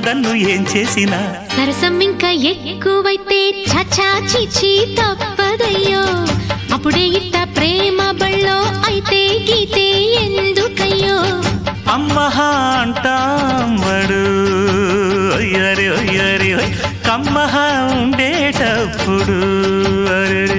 కాదన్ను ఏం చేసినా సరసం ఇంకా ఎక్కువైతే చచా చిచి తప్పదయ్యో అప్పుడే ఇట్ట ప్రేమ బళ్ళో అయితే గీతే ఎందుకయ్యో అమ్మహా అంటాంబడు ఒయ్యరి ఒయ్యరి కమ్మహా ఉండేటప్పుడు అరే